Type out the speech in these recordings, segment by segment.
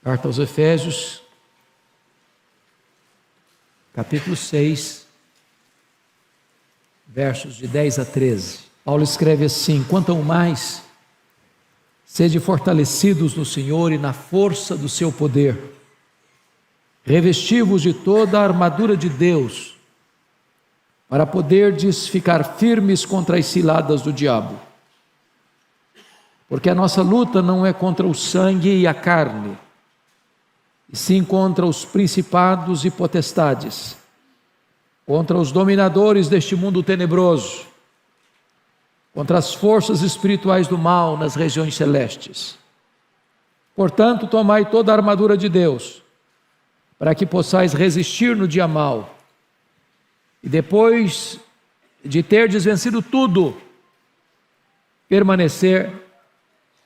Carta aos Efésios, capítulo 6, versos de 10 a 13. Paulo escreve assim: quanto ao mais, sede fortalecidos no Senhor e na força do seu poder, revesti-vos de toda a armadura de Deus, para poderdes ficar firmes contra as ciladas do diabo. Porque a nossa luta não é contra o sangue e a carne, e sim contra os principados e potestades, contra os dominadores deste mundo tenebroso, contra as forças espirituais do mal nas regiões celestes. Portanto, tomai toda a armadura de Deus, para que possais resistir no dia mau, e depois de terdes vencido tudo, permanecer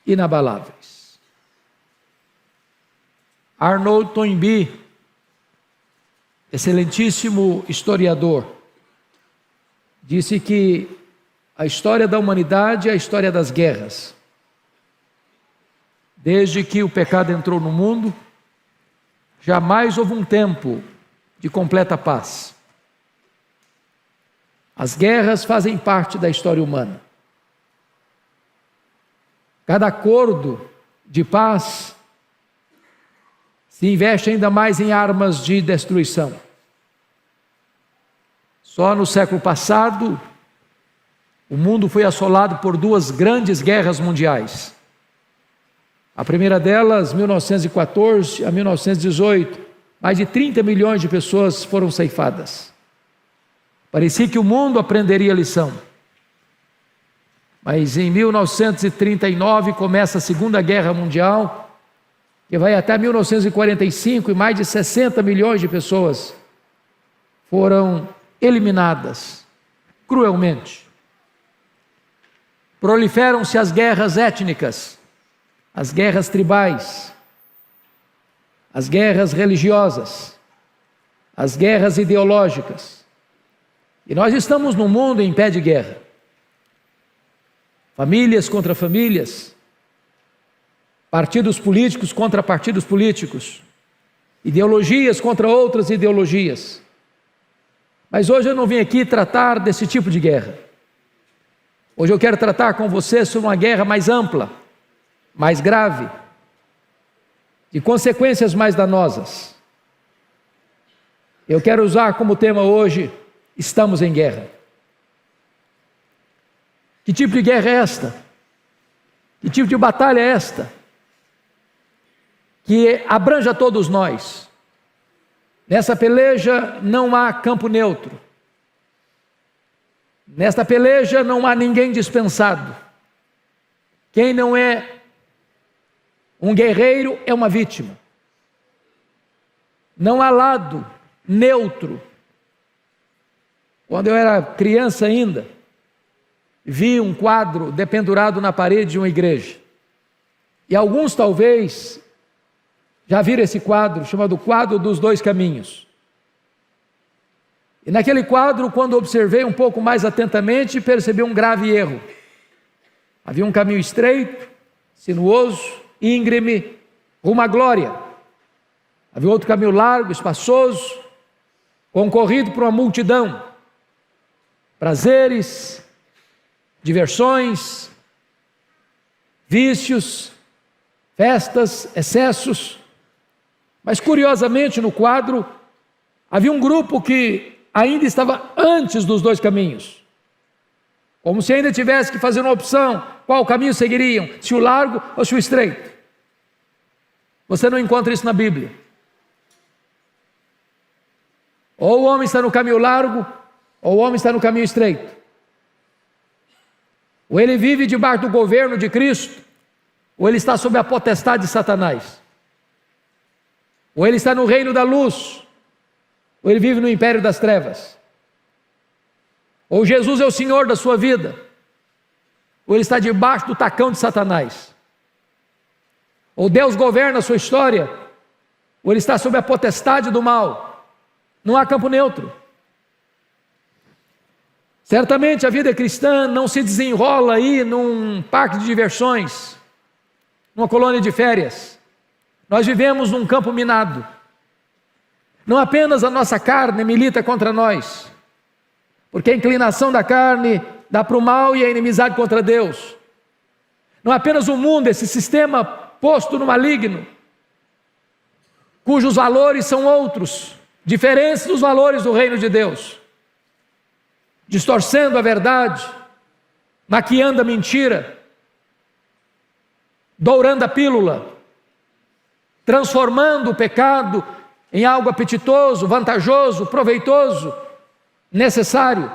inabaláveis. Arnold Toynbee, excelentíssimo historiador, disse que a história da humanidade é a história das guerras. Desde que o pecado entrou no mundo, jamais houve um tempo de completa paz. As guerras fazem parte da história humana. Cada acordo de paz se investe ainda mais em armas de destruição. Só no século passado, o mundo foi assolado por duas grandes guerras mundiais. A primeira delas, 1914 a 1918, mais de 30 milhões de pessoas foram ceifadas. Parecia que o mundo aprenderia a lição. Mas em 1939 começa a Segunda Guerra Mundial, que vai até 1945, e mais de 60 milhões de pessoas foram eliminadas cruelmente. Proliferam-se as guerras étnicas, as guerras tribais, as guerras religiosas, as guerras ideológicas. E nós estamos num mundo em pé de guerra. Famílias contra famílias, partidos políticos contra partidos políticos, ideologias contra outras ideologias. Mas hoje eu não vim aqui tratar desse tipo de guerra. Hoje eu quero tratar com você sobre uma guerra mais ampla, mais grave, de consequências mais danosas. Eu quero usar como tema hoje: estamos em guerra. Que tipo de guerra é esta? Que tipo de batalha é esta? Que abrange a todos nós. Nessa peleja não há campo neutro. Nesta peleja não há ninguém dispensado. Quem não é um guerreiro é uma vítima. Não há lado neutro. Quando eu era criança ainda, vi um quadro dependurado na parede de uma igreja. E alguns talvez já viram esse quadro, chamado Quadro dos Dois Caminhos. E naquele quadro, quando observei um pouco mais atentamente, percebi um grave erro. Havia um caminho estreito, sinuoso, íngreme, rumo à glória. Havia outro caminho largo, espaçoso, concorrido por uma multidão. Prazeres, diversões, vícios, festas, excessos. Mas curiosamente no quadro havia um grupo que ainda estava antes dos dois caminhos, como se ainda tivesse que fazer uma opção: qual caminho seguiriam, se o largo ou se o estreito. Você não encontra isso na Bíblia. Ou o homem está no caminho largo, ou o homem está no caminho estreito. Ou ele vive debaixo do governo de Cristo, ou ele está sob a potestade de Satanás. Ou ele está no reino da luz, ou ele vive no império das trevas. Ou Jesus é o Senhor da sua vida, ou ele está debaixo do tacão de Satanás. Ou Deus governa a sua história, ou ele está sob a potestade do mal. Não há campo neutro. Certamente a vida cristã não se desenrola aí num parque de diversões, numa colônia de férias, Nós vivemos num campo minado. Não apenas a nossa carne milita contra nós, porque a inclinação da carne dá para o mal e a inimizade contra Deus. Não apenas o mundo, esse sistema posto no maligno, cujos valores são outros, diferentes dos valores do reino de Deus, distorcendo a verdade, maquiando a mentira, dourando a pílula, transformando o pecado em algo apetitoso, vantajoso, proveitoso, necessário.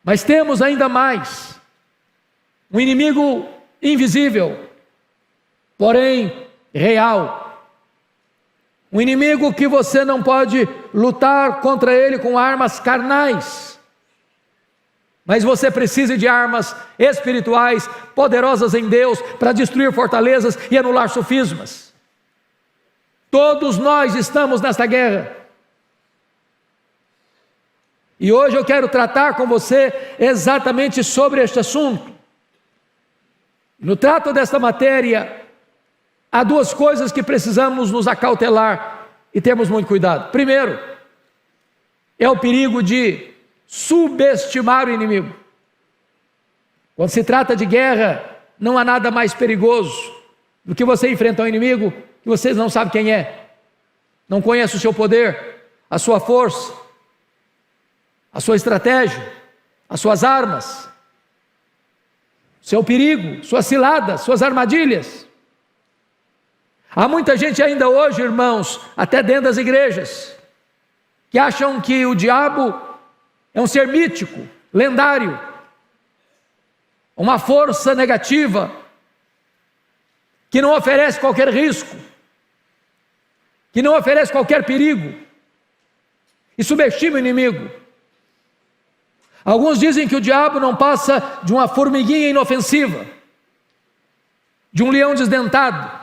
Mas temos ainda mais, um inimigo invisível, porém real. Um inimigo que você não pode lutar contra ele com armas carnais, mas você precisa de armas espirituais, poderosas em Deus, para destruir fortalezas e anular sofismas. Todos nós estamos nesta guerra. E hoje eu quero tratar com você exatamente sobre este assunto. No trato desta matéria, há duas coisas que precisamos nos acautelar e termos muito cuidado. Primeiro, é o perigo de subestimar o inimigo. Quando se trata de guerra, não há nada mais perigoso do que você enfrentar um inimigo que você não sabe quem é, não conhece o seu poder, a sua força, a sua estratégia, as suas armas, seu perigo, suas ciladas, suas armadilhas. Há muita gente ainda hoje, irmãos, até dentro das igrejas, que acham que o diabo é um ser mítico, lendário, uma força negativa, que não oferece qualquer risco, que não oferece qualquer perigo, e subestima o inimigo. Alguns dizem que o diabo não passa de uma formiguinha inofensiva, de um leão desdentado,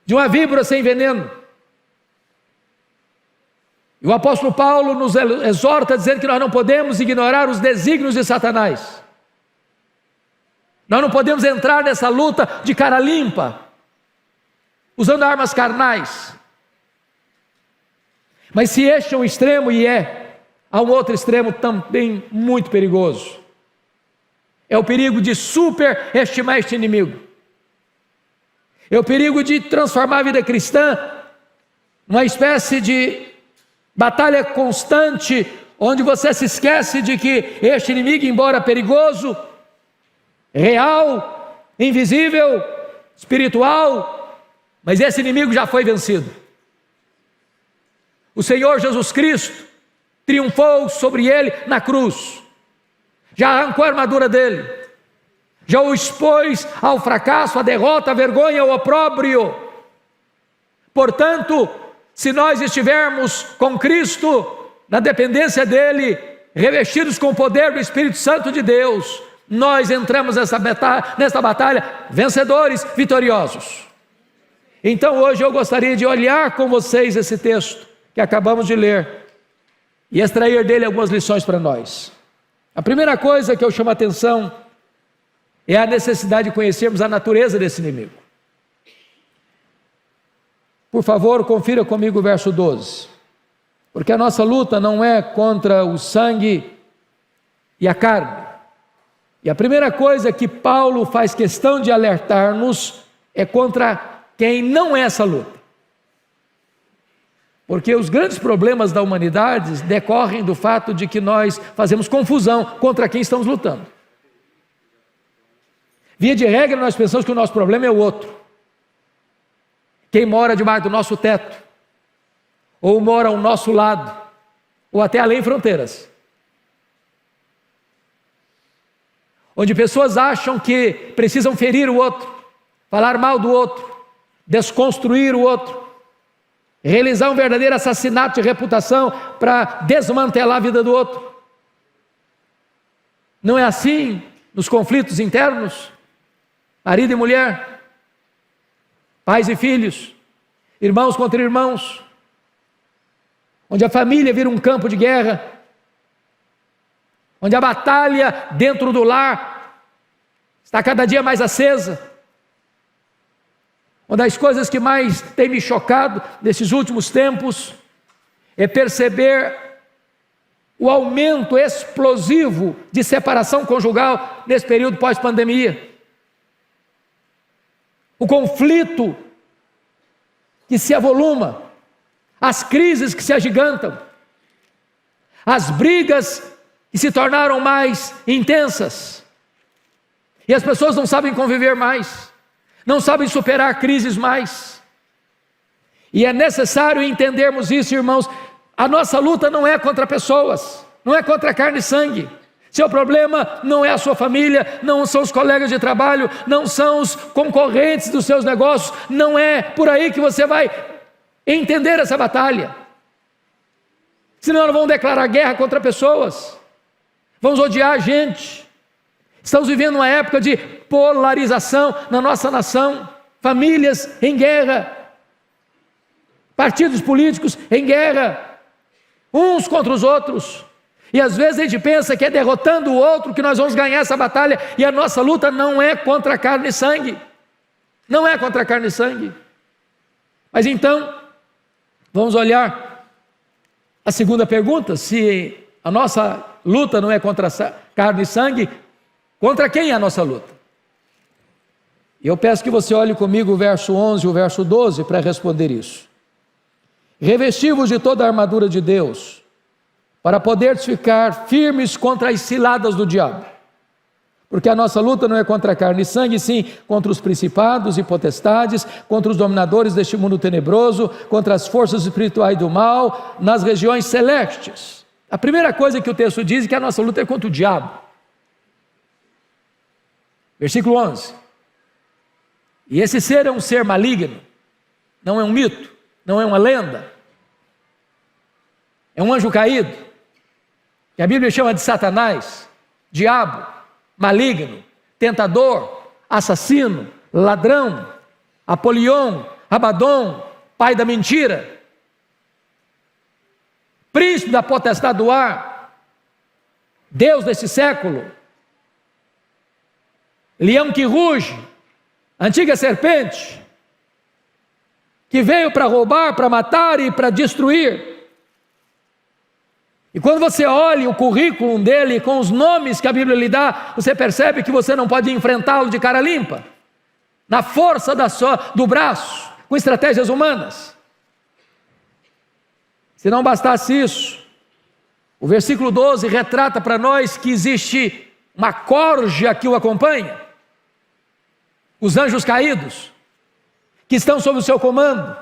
de uma víbora sem veneno. E o apóstolo Paulo nos exorta a dizer que nós não podemos ignorar os desígnios de Satanás. Nós não podemos entrar nessa luta de cara limpa, usando armas carnais. Mas se este é um extremo, e há um outro extremo também muito perigoso. É o perigo de superestimar este inimigo. É o perigo de transformar a vida cristã numa espécie de batalha constante, onde você se esquece de que este inimigo, embora perigoso, real, invisível, espiritual, mas esse inimigo já foi vencido. O Senhor Jesus Cristo triunfou sobre ele na cruz, já arrancou a armadura dele, já o expôs ao fracasso, à derrota, à vergonha, ao opróbrio. Portanto, se nós estivermos com Cristo, na dependência dele, revestidos com o poder do Espírito Santo de Deus, nós entramos nesta batalha vencedores, vitoriosos. Então hoje eu gostaria de olhar com vocês esse texto que acabamos de ler e extrair dele algumas lições para nós. A primeira coisa que eu chamo a atenção é a necessidade de conhecermos a natureza desse inimigo. Por favor, confira comigo o verso 12. Porque a nossa luta não é contra o sangue e a carne. E a primeira coisa que Paulo faz questão de alertar-nos é contra quem não é essa luta. Porque os grandes problemas da humanidade decorrem do fato de que nós fazemos confusão contra quem estamos lutando. Via de regra, nós pensamos que o nosso problema é o outro. Quem mora debaixo do nosso teto, ou mora ao nosso lado, ou até além fronteiras. Onde pessoas acham que precisam ferir o outro, falar mal do outro, desconstruir o outro, realizar um verdadeiro assassinato de reputação para desmantelar a vida do outro. Não é assim nos conflitos internos? Marido e mulher, pais e filhos, irmãos contra irmãos, onde a família vira um campo de guerra, onde a batalha dentro do lar está cada dia mais acesa, Uma das coisas que mais tem me chocado nesses últimos tempos é perceber o aumento explosivo de separação conjugal nesse período pós-pandemia. O conflito que se avoluma, as crises que se agigantam, as brigas que se tornaram mais intensas, e as pessoas não sabem conviver mais, não sabem superar crises mais. E é necessário entendermos isso, irmãos. A nossa luta não é contra pessoas, não é contra carne e sangue. Seu problema não é a sua família, não são os colegas de trabalho, não são os concorrentes dos seus negócios, não é por aí que você vai entender essa batalha. Senão nós vamos declarar guerra contra pessoas, vamos odiar a gente. Estamos vivendo uma época de polarização na nossa nação, famílias em guerra, partidos políticos em guerra, uns contra os outros. E às vezes a gente pensa que é derrotando o outro que nós vamos ganhar essa batalha, e a nossa luta não é contra carne e sangue, não é contra carne e sangue. Mas então, vamos olhar a segunda pergunta: se a nossa luta não é contra carne e sangue, contra quem é a nossa luta? E eu peço que você olhe comigo o verso 11 e o verso 12 para responder isso. Revesti-vos de toda a armadura de Deus, para poderes ficar firmes contra as ciladas do diabo. Porque a nossa luta não é contra carne e sangue, sim contra os principados e potestades, contra os dominadores deste mundo tenebroso, contra as forças espirituais do mal, nas regiões celestes. A primeira coisa que o texto diz é que a nossa luta é contra o diabo. Versículo 11. E esse ser é um ser maligno, não é um mito, não é uma lenda, é um anjo caído, que a Bíblia chama de Satanás, diabo, maligno, tentador, assassino, ladrão, Apolion, Abadom, pai da mentira, príncipe da potestade do ar, Deus desse século, leão que ruge, antiga serpente, que veio para roubar, para matar e para destruir. E quando você olha o currículo dele com os nomes que a Bíblia lhe dá, você percebe que você não pode enfrentá-lo de cara limpa, na força do braço, com estratégias humanas. Se não bastasse isso, o versículo 12 retrata para nós que existe uma corja que o acompanha, os anjos caídos, que estão sob o seu comando.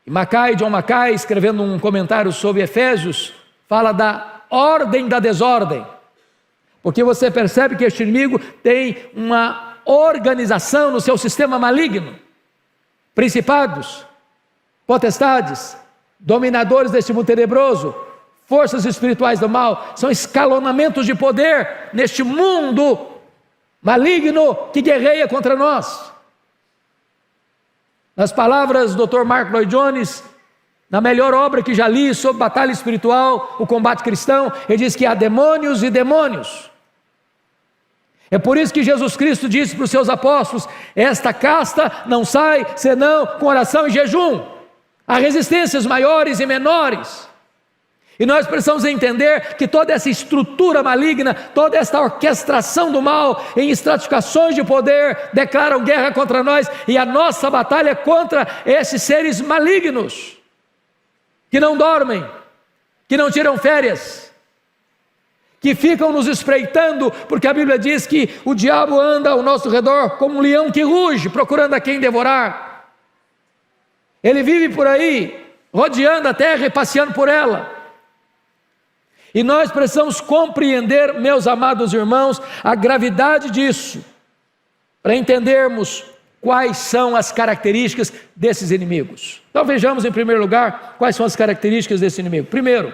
E John Mackay, escrevendo um comentário sobre Efésios, fala da ordem da desordem, porque você percebe que este inimigo tem uma organização no seu sistema maligno, principados, potestades, dominadores deste mundo tenebroso, forças espirituais do mal, são escalonamentos de poder neste mundo maligno que guerreia contra nós. Nas palavras do Dr. Mark Lloyd Jones, na melhor obra que já li sobre batalha espiritual, o combate cristão, ele diz que há demônios e demônios. É por isso que Jesus Cristo disse para os seus apóstolos: esta casta não sai senão com oração e jejum. Há resistências maiores e menores. E nós precisamos entender que toda essa estrutura maligna, toda essa orquestração do mal em estratificações de poder declaram guerra contra nós, e a nossa batalha é contra esses seres malignos que não dormem, que não tiram férias, que ficam nos espreitando, porque a Bíblia diz que o diabo anda ao nosso redor como um leão que ruge, procurando a quem devorar. Ele vive por aí, rodeando a terra e passeando por ela. E nós precisamos compreender, meus amados irmãos, a gravidade disso, para entendermos quais são as características desses inimigos. Então vejamos em primeiro lugar quais são as características desse inimigo. Primeiro,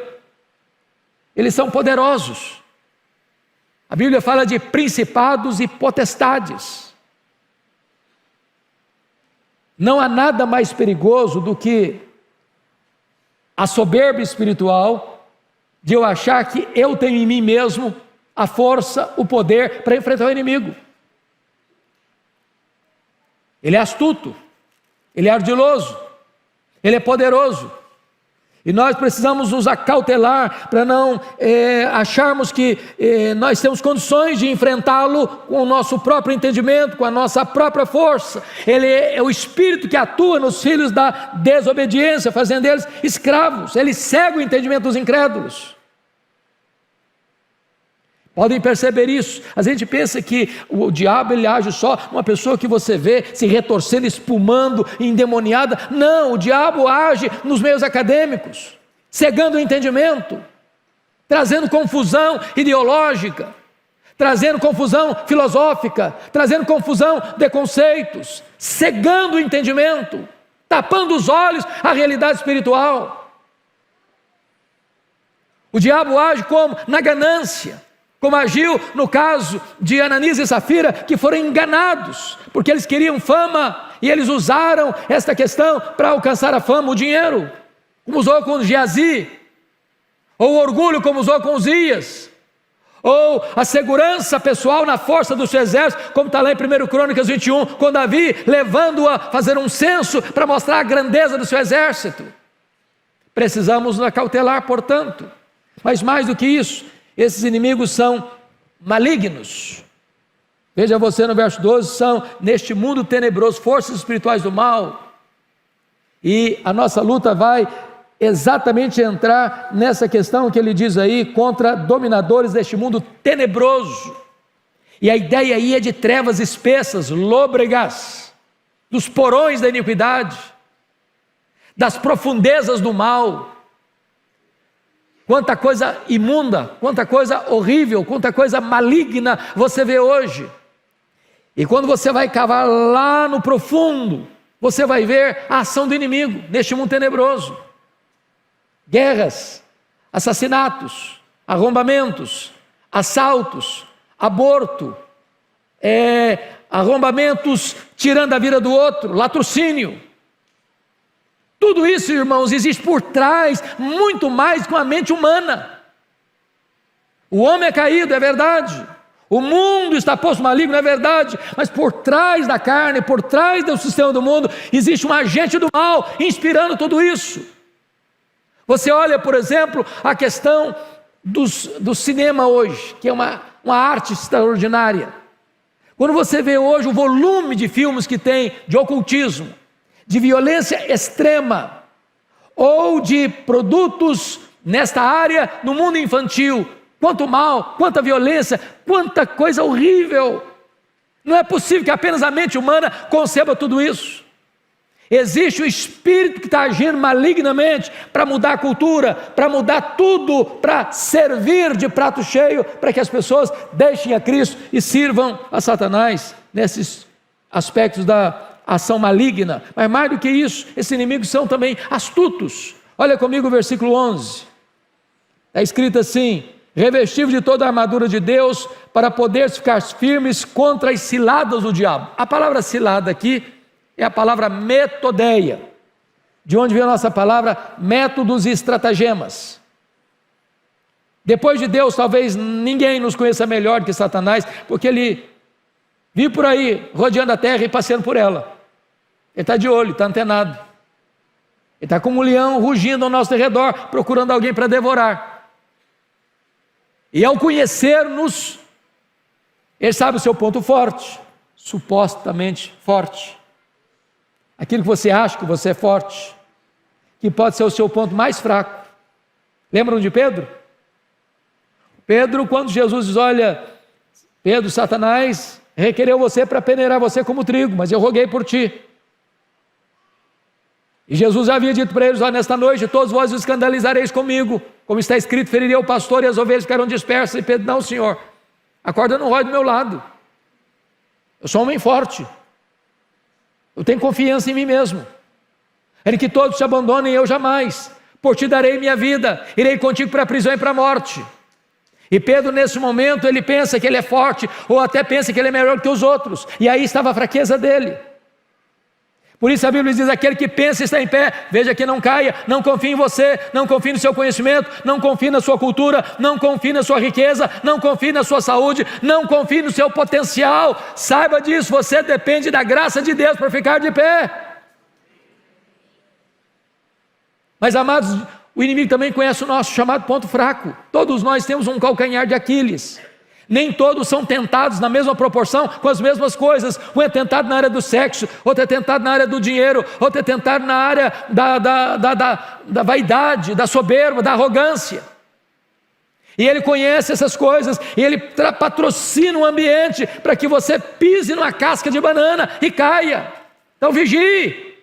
eles são poderosos. A Bíblia fala de principados e potestades. Não há nada mais perigoso do que a soberba espiritual de eu achar que eu tenho em mim mesmo a força, o poder para enfrentar o inimigo. ele é astuto, ele é ardiloso, ele é poderoso. E nós precisamos nos acautelar para não acharmos que nós temos condições de enfrentá-lo com o nosso próprio entendimento, com a nossa própria força. Ele é o espírito que atua nos filhos da desobediência, fazendo eles escravos. Ele cega o entendimento dos incrédulos. Podem perceber isso. A gente pensa que o diabo ele age só uma pessoa que você vê se retorcendo, espumando, endemoniada. Não, o diabo age nos meios acadêmicos, cegando o entendimento, trazendo confusão ideológica, trazendo confusão filosófica, trazendo confusão de conceitos, cegando o entendimento, tapando os olhos à realidade espiritual. O diabo age como? Na ganância. Como agiu no caso de Ananias e Safira, que foram enganados, porque eles queriam fama, e eles usaram esta questão para alcançar a fama, o dinheiro, como usou com Geazi, ou o orgulho, como usou com Uzias, ou a segurança pessoal na força do seu exército, como está lá em 1 Crônicas 21, com Davi, levando-o a fazer um censo, para mostrar a grandeza do seu exército. Precisamos nos acautelar, portanto, mas mais do que isso, esses inimigos são malignos. Veja você no verso 12, são neste mundo tenebroso, forças espirituais do mal. E a nossa luta vai exatamente entrar nessa questão que ele diz aí, contra dominadores deste mundo tenebroso. E a ideia aí é de trevas espessas, lôbregas, dos porões da iniquidade, das profundezas do mal. Quanta coisa imunda, quanta coisa horrível, quanta coisa maligna você vê hoje. E quando você vai cavar lá no profundo, você vai ver a ação do inimigo neste mundo tenebroso. Guerras, assassinatos, arrombamentos, assaltos, aborto, arrombamentos tirando a vida do outro, latrocínio. Tudo isso, irmãos, existe por trás muito mais que uma mente humana. O homem é caído, é verdade. O mundo está posto maligno, é verdade. Mas por trás da carne, por trás do sistema do mundo, existe um agente do mal inspirando tudo isso. Você olha, por exemplo, a questão do cinema hoje, que é uma arte extraordinária. Quando você vê hoje o volume de filmes que tem de ocultismo, de violência extrema, ou de produtos nesta área no mundo infantil, quanto mal, quanta violência, quanta coisa horrível. Não é possível que apenas a mente humana conceba tudo isso. Existe um espírito que está agindo malignamente para mudar a cultura, para mudar tudo, para servir de prato cheio, para que as pessoas deixem a Cristo e sirvam a Satanás nesses aspectos da ação maligna. Mas mais do que isso, esses inimigos são também astutos. Olha comigo o versículo 11, está escrito assim: revestido de toda a armadura de Deus, para poder ficar firmes contra as ciladas do diabo. A palavra cilada aqui é a palavra metodeia, de onde vem a nossa palavra métodos e estratagemas. Depois de Deus, talvez ninguém nos conheça melhor que Satanás, porque ele vive por aí, rodeando a terra e passeando por ela. Ele está de olho, está antenado. Ele está como um leão rugindo ao nosso redor, procurando alguém para devorar. E ao conhecer-nos, ele sabe o seu ponto forte, supostamente forte. Aquilo que você acha que você é forte, que pode ser o seu ponto mais fraco. Lembram de Pedro? Pedro, quando Jesus diz: olha, Pedro, Satanás requereu você para peneirar você como trigo, mas eu roguei por ti. E Jesus havia dito para eles: olha, nesta noite todos vós os escandalizareis comigo, como está escrito, feriria o pastor e as ovelhas ficarão dispersas. E Pedro: não, Senhor, a corda não rói do meu lado, eu sou um homem forte, eu tenho confiança em mim mesmo, em que todos te abandonem, eu jamais, por ti darei minha vida, irei contigo para a prisão e para a morte. E Pedro, nesse momento, ele pensa que ele é forte, ou até pensa que ele é melhor que os outros, e aí estava a fraqueza dele. Por isso a Bíblia diz: aquele que pensa está em pé, veja que não caia. Não confie em você, não confie no seu conhecimento, não confie na sua cultura, não confie na sua riqueza, não confie na sua saúde, não confie no seu potencial. Saiba disso, você depende da graça de Deus para ficar de pé. Mas, amados, o inimigo também conhece o nosso chamado ponto fraco. Todos nós temos um calcanhar de Aquiles. Nem todos são tentados na mesma proporção, com as mesmas coisas. Um é tentado na área do sexo, outro é tentado na área do dinheiro, outro é tentado na área da vaidade, da soberba, da arrogância. E ele conhece essas coisas, e ele patrocina um ambiente para que você pise numa casca de banana e caia. Então vigie.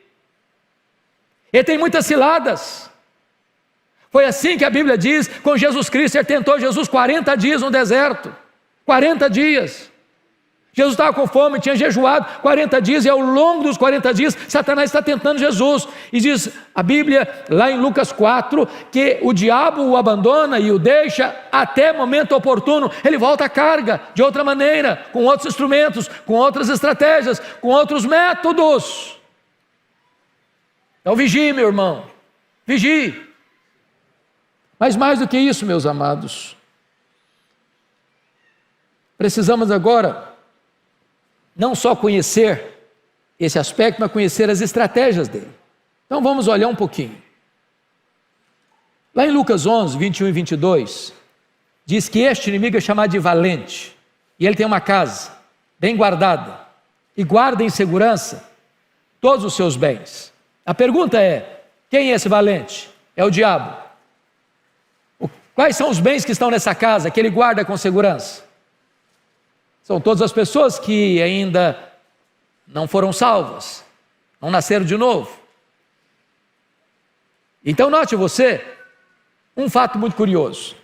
Ele tem muitas ciladas. Foi assim que a Bíblia diz com Jesus Cristo. Ele tentou Jesus 40 dias no deserto. 40 dias. Jesus estava com fome, tinha jejuado 40 dias, e ao longo dos 40 dias, Satanás está tentando Jesus. E diz a Bíblia, lá em Lucas 4, que o diabo o abandona e o deixa até momento oportuno. Ele volta à carga, de outra maneira, com outros instrumentos, com outras estratégias, com outros métodos. Então vigie, meu irmão, vigie. Mas mais do que isso, meus amados, precisamos agora não só conhecer esse aspecto, mas conhecer as estratégias dele. Então vamos olhar um pouquinho. Lá em Lucas 11, 21 e 22, diz que este inimigo é chamado de valente, e ele tem uma casa bem guardada, e guarda em segurança todos os seus bens. A pergunta é: quem é esse valente? É o diabo. Quais são os bens que estão nessa casa, que ele guarda com segurança? São todas as pessoas que ainda não foram salvas, não nasceram de novo. Então note você um fato muito curioso: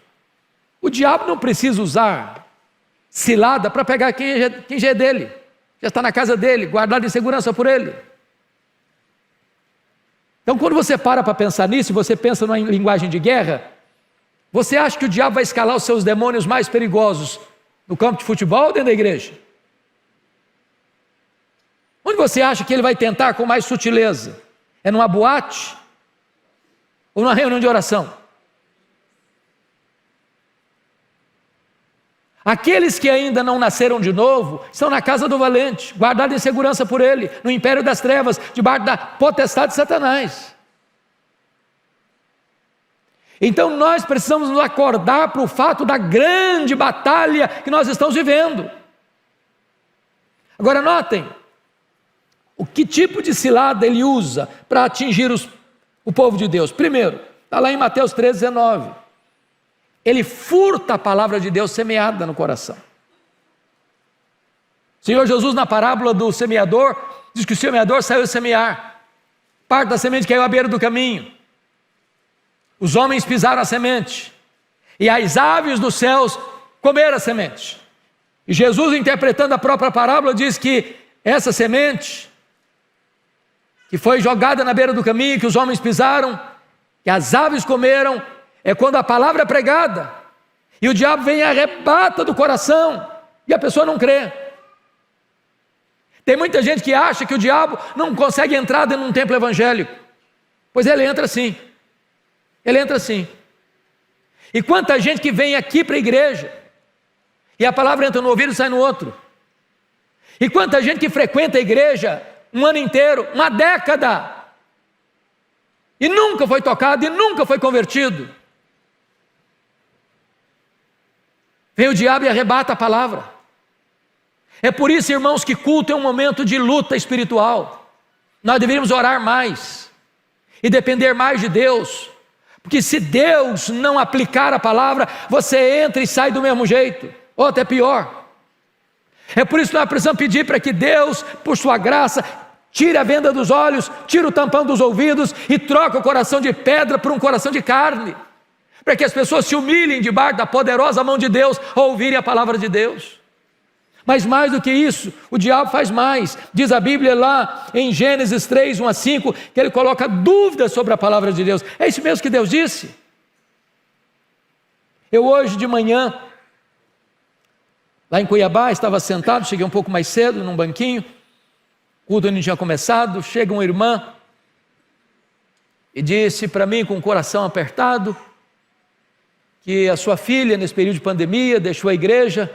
o diabo não precisa usar cilada para pegar quem já é dele, já está na casa dele, guardado em segurança por ele. Então quando você para pensar nisso, e você pensa numa linguagem de guerra, você acha que o diabo vai escalar os seus demônios mais perigosos no campo de futebol ou dentro da igreja? Onde você acha que ele vai tentar com mais sutileza? É numa boate? Ou numa reunião de oração? Aqueles que ainda não nasceram de novo estão na casa do valente, guardados em segurança por ele, no império das trevas, debaixo da potestade de Satanás. Então nós precisamos nos acordar para o fato da grande batalha que nós estamos vivendo. Agora notem, o que tipo de cilada ele usa para atingir o povo de Deus? Primeiro, está lá em Mateus 13:19. Ele furta a palavra de Deus semeada no coração. O Senhor Jesus, na parábola do semeador, diz que o semeador saiu a semear. Parte da semente caiu à beira do caminho. Os homens pisaram a semente, e as aves dos céus comeram a semente. E Jesus, interpretando a própria parábola, diz que essa semente, que foi jogada na beira do caminho, que os homens pisaram, que as aves comeram, é quando a palavra é pregada, e o diabo vem e arrebata do coração, e a pessoa não crê. Tem muita gente que acha que o diabo não consegue entrar dentro de um templo evangélico. Pois ele entra sim. Ele entra sim. E quanta gente que vem aqui para a igreja, e a palavra entra no ouvido e sai no outro. E quanta gente que frequenta a igreja um ano inteiro, uma década, e nunca foi tocado, e nunca foi convertido. Vem o diabo e arrebata a palavra. É por isso, irmãos, que culto é um momento de luta espiritual. Nós deveríamos orar mais, e depender mais de Deus. Porque se Deus não aplicar a palavra, você entra e sai do mesmo jeito, ou até pior. É por isso que nós precisamos pedir para que Deus, por sua graça, tire a venda dos olhos, tire o tampão dos ouvidos e troque o coração de pedra por um coração de carne, para que as pessoas se humilhem debaixo da poderosa mão de Deus ao ouvirem a palavra de Deus. Mas mais do que isso, o diabo faz mais. Diz a Bíblia lá em Gênesis 3, 1-5, que ele coloca dúvidas sobre a palavra de Deus. É isso mesmo que Deus disse? Eu hoje de manhã, lá em Cuiabá, estava sentado, cheguei um pouco mais cedo num banquinho, culto não tinha começado, chega uma irmã e disse para mim com o coração apertado que a sua filha, nesse período de pandemia, deixou a igreja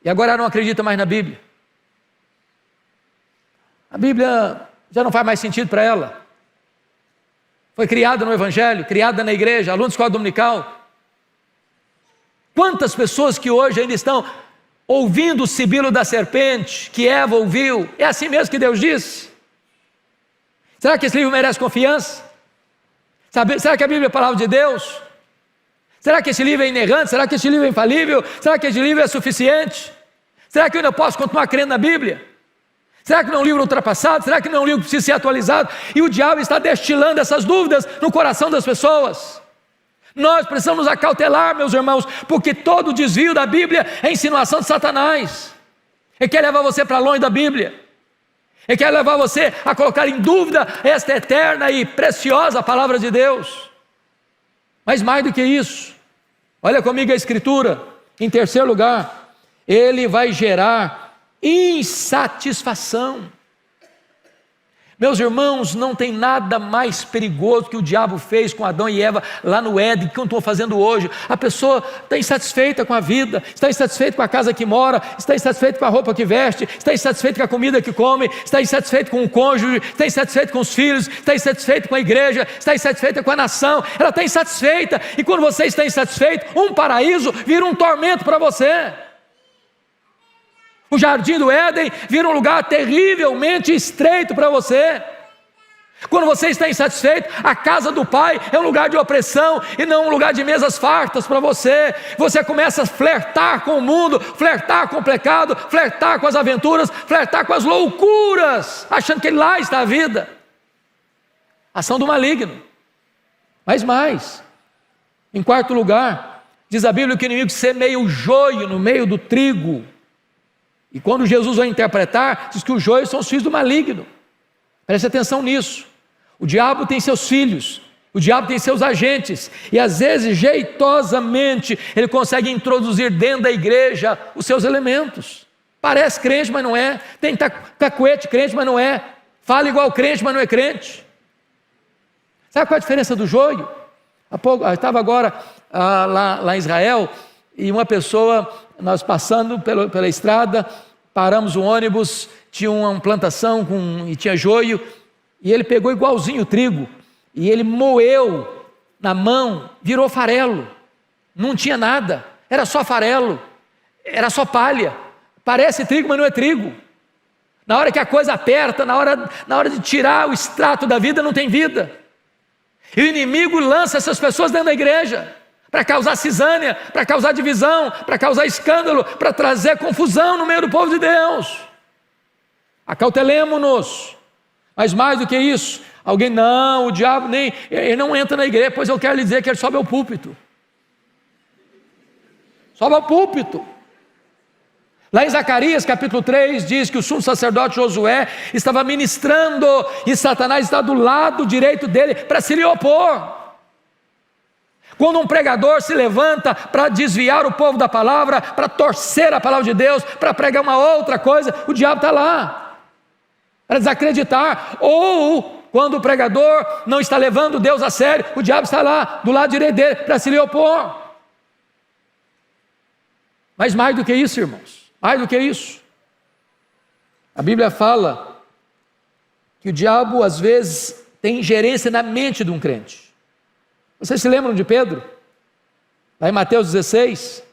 e agora não acredita mais na Bíblia. A Bíblia já não faz mais sentido para ela. Foi criada no Evangelho, criada na igreja, aluno de escola dominical. Quantas pessoas que hoje ainda estão ouvindo o sibilo da serpente, que Eva ouviu, é assim mesmo que Deus disse? Será que esse livro merece confiança? Será que a Bíblia é a palavra de Deus? Será que esse livro é inerrante? Será que esse livro é infalível? Será que esse livro é suficiente? Será que eu ainda posso continuar crendo na Bíblia? Será que não é um livro ultrapassado? Será que não é um livro que precisa ser atualizado? E o diabo está destilando essas dúvidas no coração das pessoas. Nós precisamos nos acautelar, meus irmãos, porque todo desvio da Bíblia é insinuação de Satanás. Ele quer levar você para longe da Bíblia. Ele quer levar você a colocar em dúvida esta eterna e preciosa palavra de Deus. Mas mais do que isso, olha comigo a Escritura. Em terceiro lugar, ele vai gerar insatisfação. Meus irmãos, não tem nada mais perigoso que o diabo fez com Adão e Eva lá no Éden, que eu estou fazendo hoje. A pessoa está insatisfeita com a vida, está insatisfeita com a casa que mora, está insatisfeita com a roupa que veste, está insatisfeita com a comida que come, está insatisfeita com o cônjuge, está insatisfeita com os filhos, está insatisfeita com a igreja, está insatisfeita com a nação. Ela está insatisfeita, e quando você está insatisfeito, um paraíso vira um tormento para você. O jardim do Éden vira um lugar terrivelmente estreito para você. Quando você está insatisfeito, a casa do Pai é um lugar de opressão e não um lugar de mesas fartas para você. Você começa a flertar com o mundo, flertar com o pecado, flertar com as aventuras, flertar com as loucuras, achando que lá está a vida. Ação do maligno. Mas mais, em quarto lugar, diz a Bíblia que o inimigo semeia o joio no meio do trigo. E quando Jesus vai interpretar, diz que os joios são os filhos do maligno. Preste atenção nisso. O diabo tem seus filhos, o diabo tem seus agentes, e às vezes, jeitosamente, ele consegue introduzir dentro da igreja os seus elementos. Parece crente, mas não é. Tem cacuete crente, mas não é. Fala igual crente, mas não é crente. Sabe qual é a diferença do joio? Eu estava agora lá em Israel, e uma pessoa, nós passando pela estrada, paramos o ônibus, tinha uma plantação e tinha joio, e ele pegou igualzinho o trigo, e ele moeu na mão, virou farelo, não tinha nada, era só farelo, era só palha, parece trigo, mas não é trigo. Na hora que a coisa aperta, na hora de tirar o extrato da vida, não tem vida. E o inimigo lança essas pessoas dentro da igreja, para causar cisânia, para causar divisão, para causar escândalo, para trazer confusão no meio do povo de Deus. Acautelemo-nos. Mas mais do que isso, o diabo ele não entra na igreja, pois eu quero lhe dizer que ele sobe ao púlpito. Sobe ao púlpito. Lá em Zacarias capítulo 3 diz que o sumo sacerdote Josué estava ministrando e Satanás está do lado direito dele para se lhe opor. Quando um pregador se levanta para desviar o povo da palavra, para torcer a palavra de Deus, para pregar uma outra coisa, o diabo está lá, para desacreditar. Ou quando o pregador não está levando Deus a sério, o diabo está lá, do lado direito dele, para se lhe opor. Mas mais do que isso, irmãos, mais do que isso, a Bíblia fala que o diabo às vezes tem ingerência na mente de um crente. Vocês se lembram de Pedro? Lá em Mateus 16,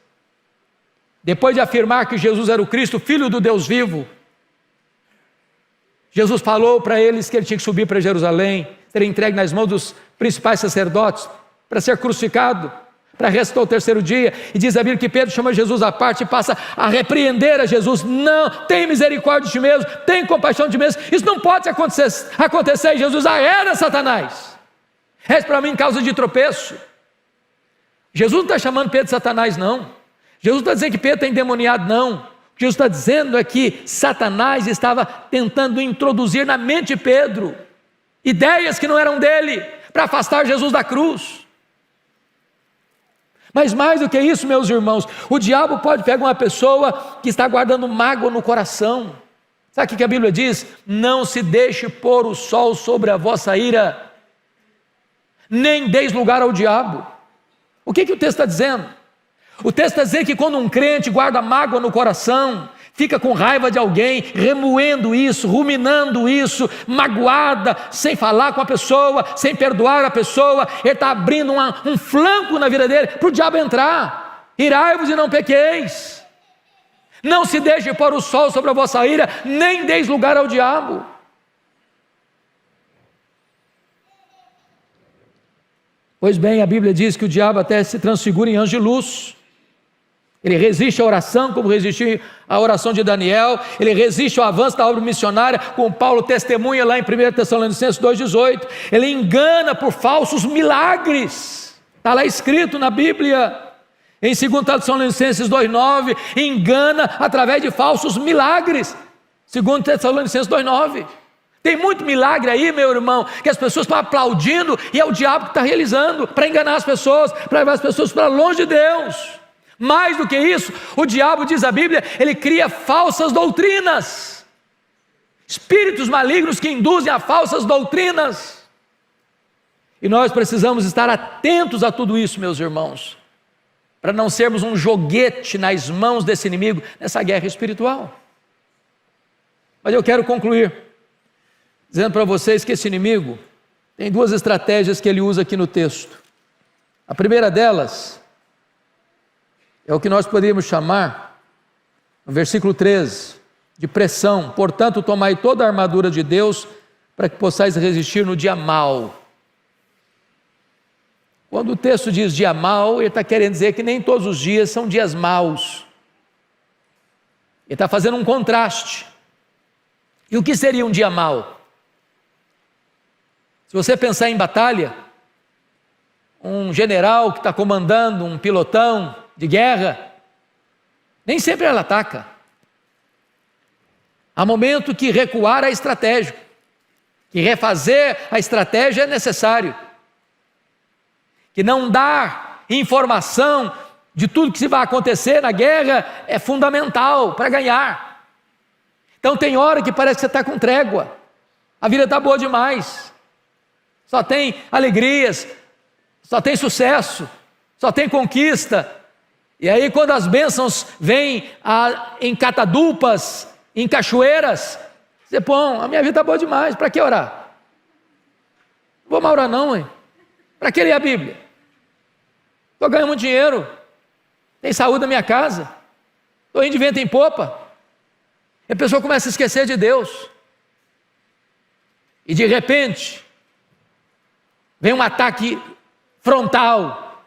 depois de afirmar que Jesus era o Cristo, Filho do Deus vivo, Jesus falou para eles que ele tinha que subir para Jerusalém, ser entregue nas mãos dos principais sacerdotes, para ser crucificado, para ressuscitar o terceiro dia. E diz a Bíblia que Pedro chama Jesus à parte e passa a repreender a Jesus. Não, tem misericórdia de ti mesmo, tem compaixão de ti mesmo, isso não pode acontecer. E Jesus arreda Satanás. És para mim causa de tropeço. Jesus não está chamando Pedro de Satanás, não. Jesus não está dizendo que Pedro está endemoniado, não. O que Jesus está dizendo é que Satanás estava tentando introduzir na mente de Pedro ideias que não eram dele, para afastar Jesus da cruz. Mas mais do que isso, meus irmãos, o diabo pode pegar uma pessoa que está guardando mágoa no coração. Sabe o que a Bíblia diz? Não se deixe pôr o sol sobre a vossa ira, nem deis lugar ao diabo. O que o texto está dizendo? O texto está dizendo que quando um crente guarda mágoa no coração, fica com raiva de alguém, remoendo isso, ruminando isso, magoada, sem falar com a pessoa, sem perdoar a pessoa, ele está abrindo um flanco na vida dele para o diabo entrar. Irai-vos e não pequeis. Não se deixe pôr o sol sobre a vossa ira, nem deis lugar ao diabo. Pois bem, a Bíblia diz que o diabo até se transfigura em anjo de luz. Ele resiste à oração, como resistiu à oração de Daniel. Ele resiste ao avanço da obra missionária, como Paulo testemunha lá em 1 Tessalonicenses 2,18. Ele engana por falsos milagres. Está lá escrito na Bíblia. Em 2 Tessalonicenses 2,9, engana através de falsos milagres. 2 Tessalonicenses 2,9. Tem muito milagre aí, meu irmão, que as pessoas estão aplaudindo e é o diabo que está realizando para enganar as pessoas, para levar as pessoas para longe de Deus. Mais do que isso, o diabo, diz a Bíblia, ele cria falsas doutrinas, espíritos malignos que induzem a falsas doutrinas. E nós precisamos estar atentos a tudo isso, meus irmãos, para não sermos um joguete nas mãos desse inimigo nessa guerra espiritual. Mas eu quero concluir dizendo para vocês que esse inimigo tem duas estratégias que ele usa aqui no texto. A primeira delas é o que nós poderíamos chamar, no versículo 13, de pressão. Portanto, tomai toda a armadura de Deus para que possais resistir no dia mau. Quando o texto diz dia mau, ele está querendo dizer que nem todos os dias são dias maus. Ele está fazendo um contraste. E o que seria um dia mau? Se você pensar em batalha, um general que está comandando um pilotão de guerra, nem sempre ela ataca. Há momento que recuar é estratégico, que refazer a estratégia é necessário, que não dar informação de tudo que se vai acontecer na guerra é fundamental para ganhar. Então tem hora que parece que você está com trégua, a vida está boa demais, só tem alegrias, só tem sucesso, só tem conquista. E aí quando as bênçãos vêm em catadupas, em cachoeiras, você põe, a minha vida está boa demais, para que orar? Não vou mais orar não, hein? Para que ler a Bíblia? Estou ganhando muito dinheiro, tem saúde na minha casa, estou indo de vento em popa. E a pessoa começa a esquecer de Deus. E de repente, vem um ataque frontal,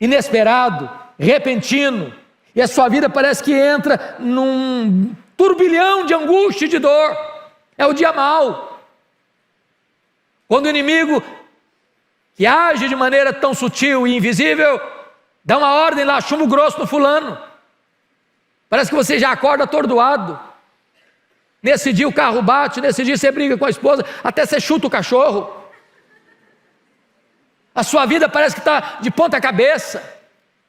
inesperado, repentino, e a sua vida parece que entra num turbilhão de angústia e de dor. É o dia mau. Quando o inimigo, que age de maneira tão sutil e invisível, dá uma ordem lá, chumbo grosso no fulano, parece que você já acorda atordoado. Nesse dia o carro bate, nesse dia você briga com a esposa, até você chuta o cachorro. A sua vida parece que está de ponta cabeça.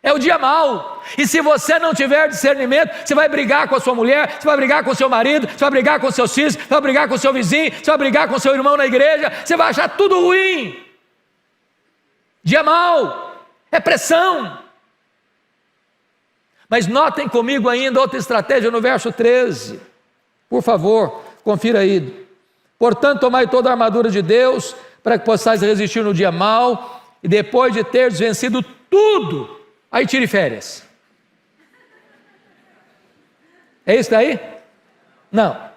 É o dia mau. E se você não tiver discernimento, você vai brigar com a sua mulher, você vai brigar com o seu marido, você vai brigar com seus filhos, você vai brigar com o seu vizinho, você vai brigar com o seu irmão na igreja, você vai achar tudo ruim. Dia mau, é pressão. Mas notem comigo ainda outra estratégia no verso 13. Por favor, confira aí. Portanto, tomai toda a armadura de Deus, para que possais resistir no dia mau, e depois de teres vencido tudo, aí tire férias. É isso daí? Não.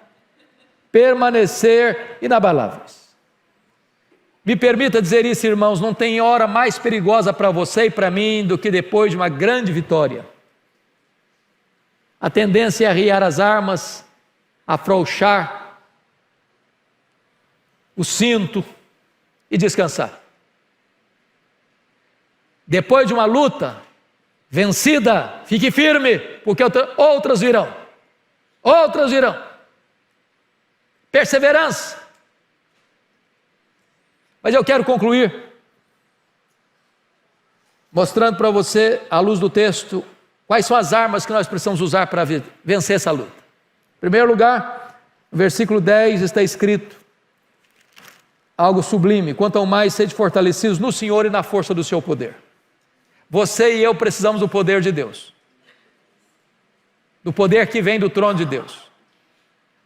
Permanecer inabaláveis. Me permita dizer isso, irmãos, não tem hora mais perigosa para você e para mim do que depois de uma grande vitória. A tendência é arriar as armas, afrouxar o cinto e descansar. Depois de uma luta vencida, fique firme, porque outras virão. Outras virão. Perseverança. Mas eu quero concluir mostrando para você, à luz do texto, quais são as armas que nós precisamos usar para vencer essa luta. Em primeiro lugar, no versículo 10 está escrito algo sublime: quanto ao mais sede fortalecidos no Senhor e na força do seu poder. Você e eu precisamos do poder de Deus, do poder que vem do trono de Deus,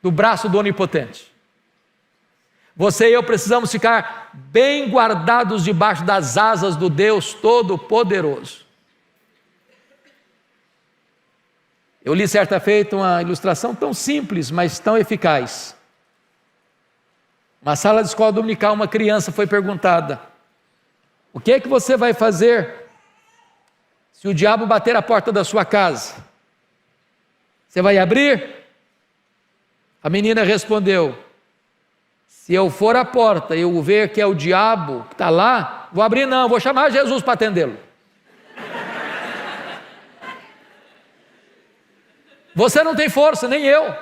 do braço do Onipotente. Você e eu precisamos ficar bem guardados debaixo das asas do Deus Todo-Poderoso. Eu li certa feita uma ilustração tão simples, mas tão eficaz. Uma sala de escola dominical, uma criança foi perguntada: o que é que você vai fazer se o diabo bater a porta da sua casa? Você vai abrir? A menina respondeu: se eu for à porta e eu ver que é o diabo que está lá, vou abrir não, vou chamar Jesus para atendê-lo. Você não tem força, nem eu.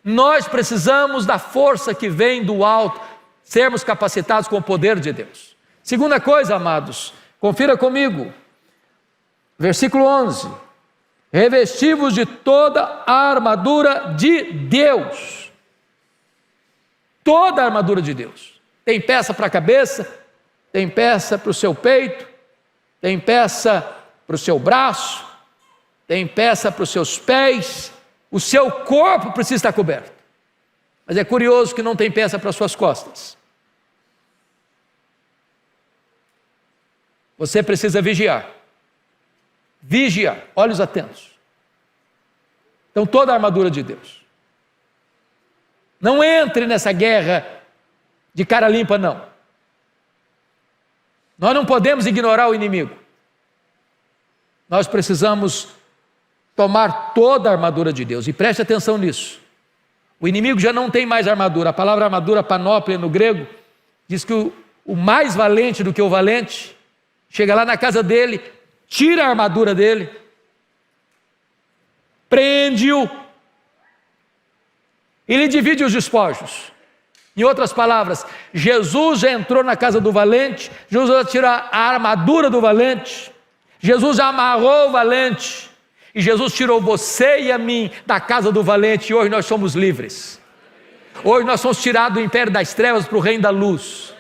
Nós precisamos da força que vem do alto, sermos capacitados com o poder de Deus. Segunda coisa, amados, confira comigo, versículo 11: revestivos de toda a armadura de Deus. Toda a armadura de Deus. Tem peça para a cabeça, tem peça para o seu peito, tem peça para o seu braço, tem peça para os seus pés. O seu corpo precisa estar coberto. Mas é curioso que não tem peça para as suas costas. Você precisa vigiar. Vigiar, olhos atentos. Então, toda a armadura de Deus. Não entre nessa guerra de cara limpa, não. Nós não podemos ignorar o inimigo. Nós precisamos tomar toda a armadura de Deus. E preste atenção nisso. O inimigo já não tem mais armadura. A palavra armadura, panóplia no grego, diz que o mais valente do que o valente chega lá na casa dele, tira a armadura dele, prende-o e lhe divide os despojos. Em outras palavras, Jesus já entrou na casa do valente, Jesus já tirou a armadura do valente, Jesus já amarrou o valente, e Jesus tirou você e a mim da casa do valente, e hoje nós somos livres. Hoje nós somos tirados do império das trevas para o reino da luz.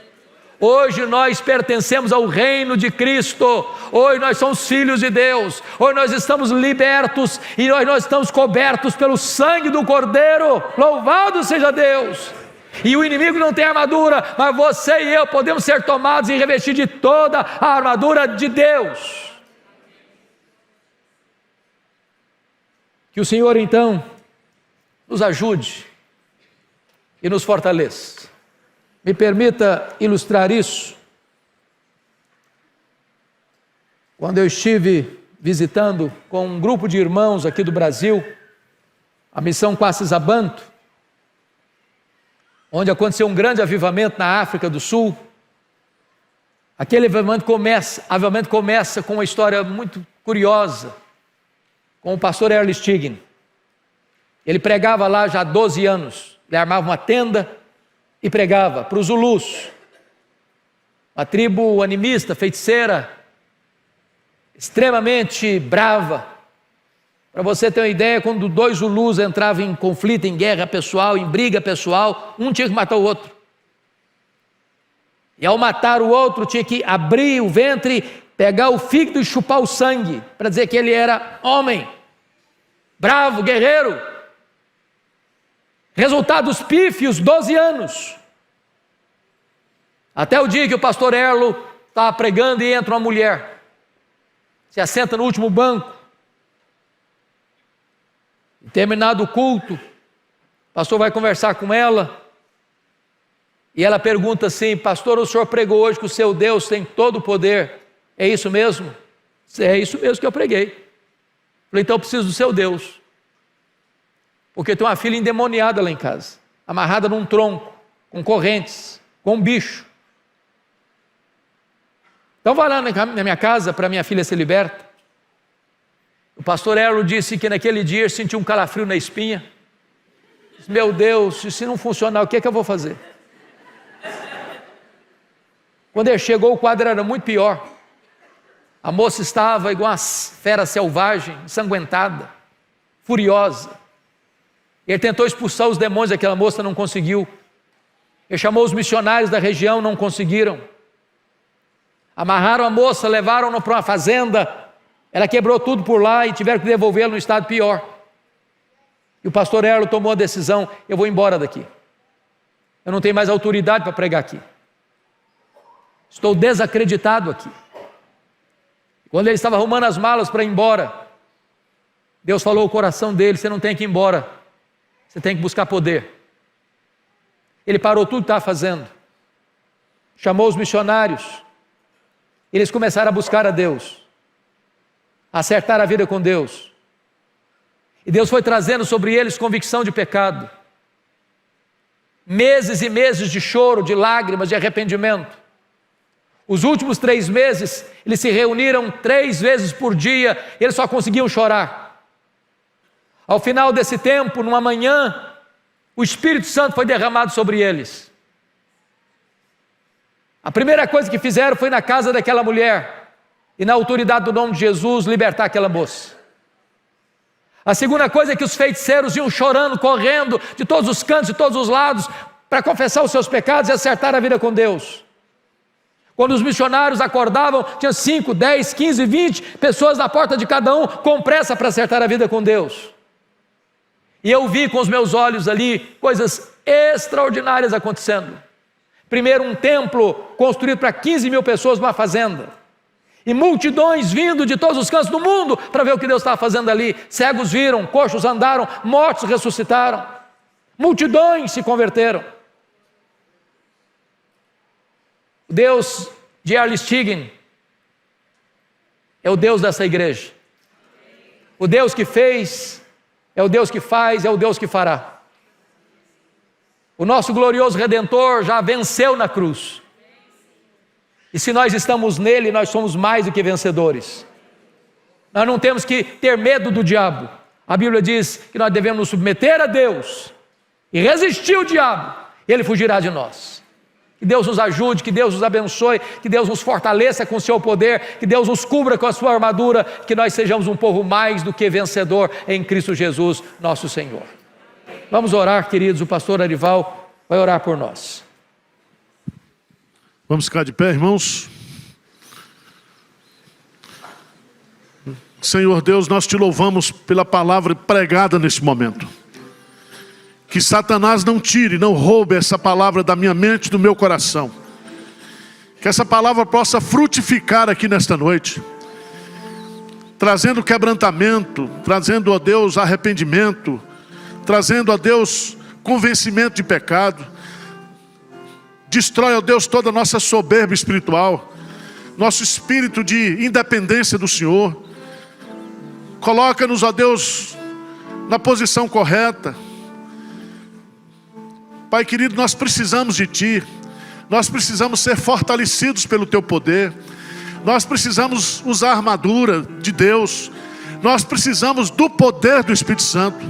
Hoje nós pertencemos ao reino de Cristo. Hoje nós somos filhos de Deus. Hoje nós estamos libertos e hoje nós estamos cobertos pelo sangue do Cordeiro. Louvado seja Deus! E o inimigo não tem armadura, mas você e eu podemos ser tomados e revestidos de toda a armadura de Deus. Que o Senhor então nos ajude e nos fortaleça. Me permita ilustrar isso. Quando eu estive visitando com um grupo de irmãos aqui do Brasil, a missão Quassis Abantu, onde aconteceu um grande avivamento na África do Sul. Aquele avivamento começa com uma história muito curiosa, com o pastor Earl Stiggin. Ele pregava lá já há 12 anos, ele armava uma tenda e pregava para os Zulus, uma tribo animista, feiticeira, extremamente brava. Para você ter uma ideia, quando dois Zulus entravam em conflito, em guerra pessoal, em briga pessoal, um tinha que matar o outro. E ao matar o outro, tinha que abrir o ventre, pegar o fígado e chupar o sangue, para dizer que ele era homem, bravo, guerreiro. Resultados pífios, 12 anos. Até o dia que o pastor Erlo estava pregando e entra uma mulher, se assenta no último banco. Terminado o culto, o pastor vai conversar com ela, e ela pergunta assim: pastor, o senhor pregou hoje que o seu Deus tem todo o poder, é isso mesmo? É isso mesmo que eu preguei. Falei: então eu preciso do seu Deus, porque tem uma filha endemoniada lá em casa, amarrada num tronco, com correntes, com um bicho. Então vai lá na minha casa para minha filha ser liberta. O pastor Erlo disse que naquele dia sentiu um calafrio na espinha. Disse: meu Deus, se não funcionar, o que é que eu vou fazer? Quando ele chegou, o quadro era muito pior. A moça estava igual uma fera selvagem, ensanguentada, furiosa. Ele tentou expulsar os demônios daquela moça, não conseguiu. Ele chamou os missionários da região, não conseguiram. Amarraram a moça, levaram-na para uma fazenda. Ela quebrou tudo por lá e tiveram que devolvê-la num estado pior. E o pastor Erlo tomou a decisão: eu vou embora daqui. Eu não tenho mais autoridade para pregar aqui. Estou desacreditado aqui. Quando ele estava arrumando as malas para ir embora, Deus falou ao coração dele: você não tem que ir embora, você tem que buscar poder. Ele parou tudo que estava fazendo, chamou os missionários, eles começaram a buscar a Deus, a acertar a vida com Deus, e Deus foi trazendo sobre eles convicção de pecado, meses e meses de choro, de lágrimas, de arrependimento. Os últimos 3 meses, eles se reuniram 3 vezes por dia, eles só conseguiam chorar. Ao final desse tempo, numa manhã, o Espírito Santo foi derramado sobre eles. A primeira coisa que fizeram foi na casa daquela mulher, e na autoridade do nome de Jesus, libertar aquela moça. A segunda coisa é que os feiticeiros iam chorando, correndo de todos os cantos, de todos os lados, para confessar os seus pecados e acertar a vida com Deus. Quando os missionários acordavam, tinha 5, 10, 15, 20 pessoas na porta de cada um, com pressa para acertar a vida com Deus. E eu vi com os meus olhos ali coisas extraordinárias acontecendo. Primeiro, um templo construído para 15 mil pessoas numa fazenda. E multidões vindo de todos os cantos do mundo para ver o que Deus estava fazendo ali. Cegos viram, coxos andaram, mortos ressuscitaram. Multidões se converteram. O Deus de Erle Stigen é o Deus dessa igreja. O Deus que fez é o Deus que faz, é o Deus que fará. O nosso glorioso Redentor já venceu na cruz. E se nós estamos nele, nós somos mais do que vencedores. Nós não temos que ter medo do diabo. A Bíblia diz que nós devemos nos submeter a Deus e resistir ao diabo, e ele fugirá de nós. Que Deus nos ajude, que Deus nos abençoe, que Deus nos fortaleça com o seu poder, que Deus nos cubra com a sua armadura, que nós sejamos um povo mais do que vencedor em Cristo Jesus, nosso Senhor. Vamos orar, queridos, o pastor Arival vai orar por nós. Vamos ficar de pé, irmãos. Senhor Deus, nós te louvamos pela palavra pregada nesse momento. Que Satanás não tire, não roube essa palavra da minha mente, do meu coração. Que essa palavra possa frutificar aqui nesta noite, trazendo quebrantamento, trazendo a Deus arrependimento, trazendo a Deus convencimento de pecado. Destrói, ó Deus, toda a nossa soberba espiritual, nosso espírito de independência do Senhor. Coloca-nos, ó Deus, na posição correta. Pai querido, nós precisamos de Ti, nós precisamos ser fortalecidos pelo Teu poder, nós precisamos usar a armadura de Deus, nós precisamos do poder do Espírito Santo.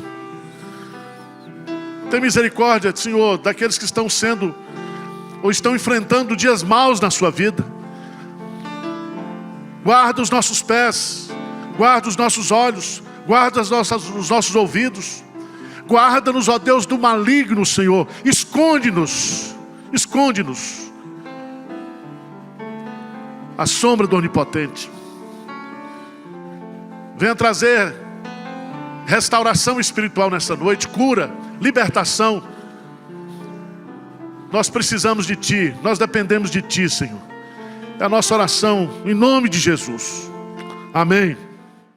Tem misericórdia, Senhor, daqueles que estão sendo ou estão enfrentando dias maus na sua vida. Guarda os nossos pés, guarda os nossos olhos, guarda os nossos ouvidos. Guarda-nos, ó Deus, do maligno, Senhor. Esconde-nos, esconde-nos à sombra do Onipotente. Venha trazer restauração espiritual nessa noite, cura, libertação. Nós precisamos de Ti, nós dependemos de Ti, Senhor. É a nossa oração em nome de Jesus. Amém.